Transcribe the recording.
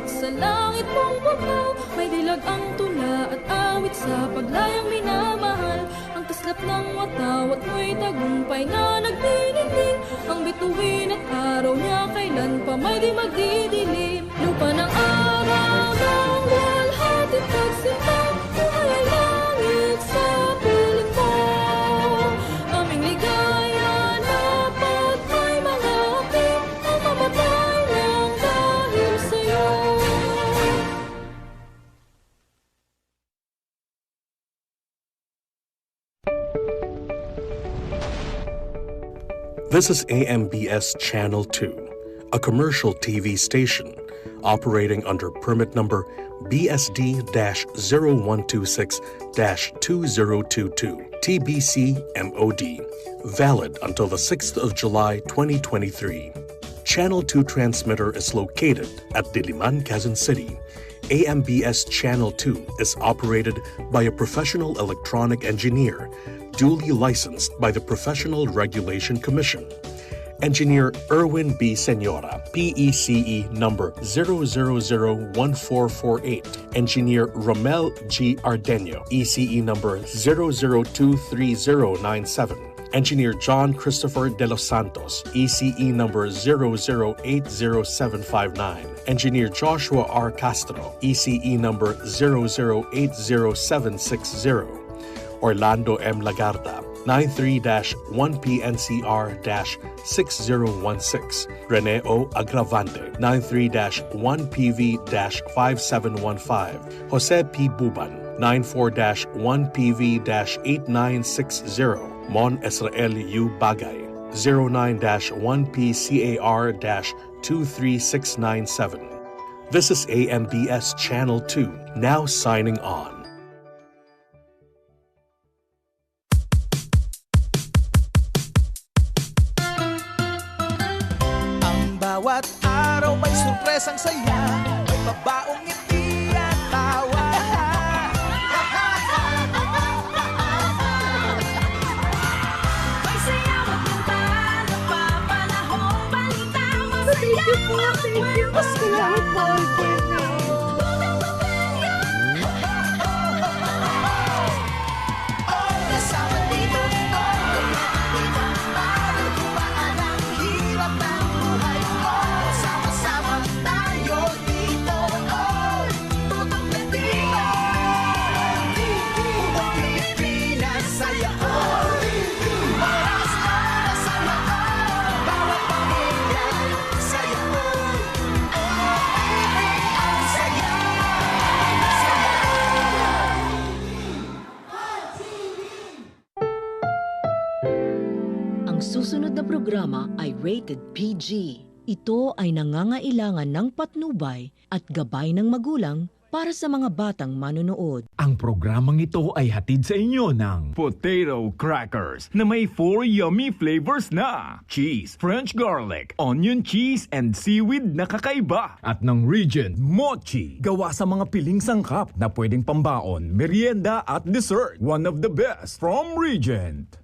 Sa langit mong bugnaw, may dilag ang tula at awit sa paglayang minamahal. Ang kaslap ng watawat mo'y tagumpay na nagdinigling. Ang bituin at araw niya kailan pa may di magdidilim. Lupa ng araw ng walhati pagsinta, buhay ay langit sa piling mo. Aming ligaya dapat may mga api ang mamatay lang dahil sa'yo. This is AMBS Channel 2, a commercial TV station operating under permit number BSD-0126-2022, TBC MOD, valid until the 6th of July 2023. Channel 2 transmitter is located at Diliman, Quezon City. AMBS Channel 2 is operated by a professional electronic engineer, duly licensed by the Professional Regulation Commission. Engineer Erwin B. Senora, PECE number 0001448. Engineer Romel G. Ardenio, ECE number 0023097. Engineer John Christopher De Los Santos, ECE number 0080759. Engineer Joshua R. Castro, ECE number 0080760. Orlando M. Lagarda, 93-1PNCR-6016. Rene O. Agravante, 93-1PV-5715. Jose P. Buban, 94-1PV-8960. Mon Israel U. Bagay, 09-1PCAR-23697. This is AMBS Channel 2, now signing on. Bawat araw may surpresang saya, may babaong ngiti at tawa. May sayaw at kanta, napapanahong balita, masaya ang kwento. Kasama dito, dito, para gumaan ang hirap ng buhay ko. Sama-sama tayo dito, tutok na dito. Buong Pilipinas saya ko. Oras para sa lahat, bawat pamilya saya ko. Ang saya. Ang susunod na programa ay rated PG. Ito ay nangangailangan ng patnubay at gabay ng magulang para sa mga batang manonood. Ang programang ito ay hatid sa inyo ng Potato Crackers na may 4 yummy flavors na cheese, French garlic, onion cheese, and seaweed na kakaiba. At ng Regent Mochi, gawa sa mga piling sangkap na pwedeng pambaon, merienda at dessert. One of the best from Regent.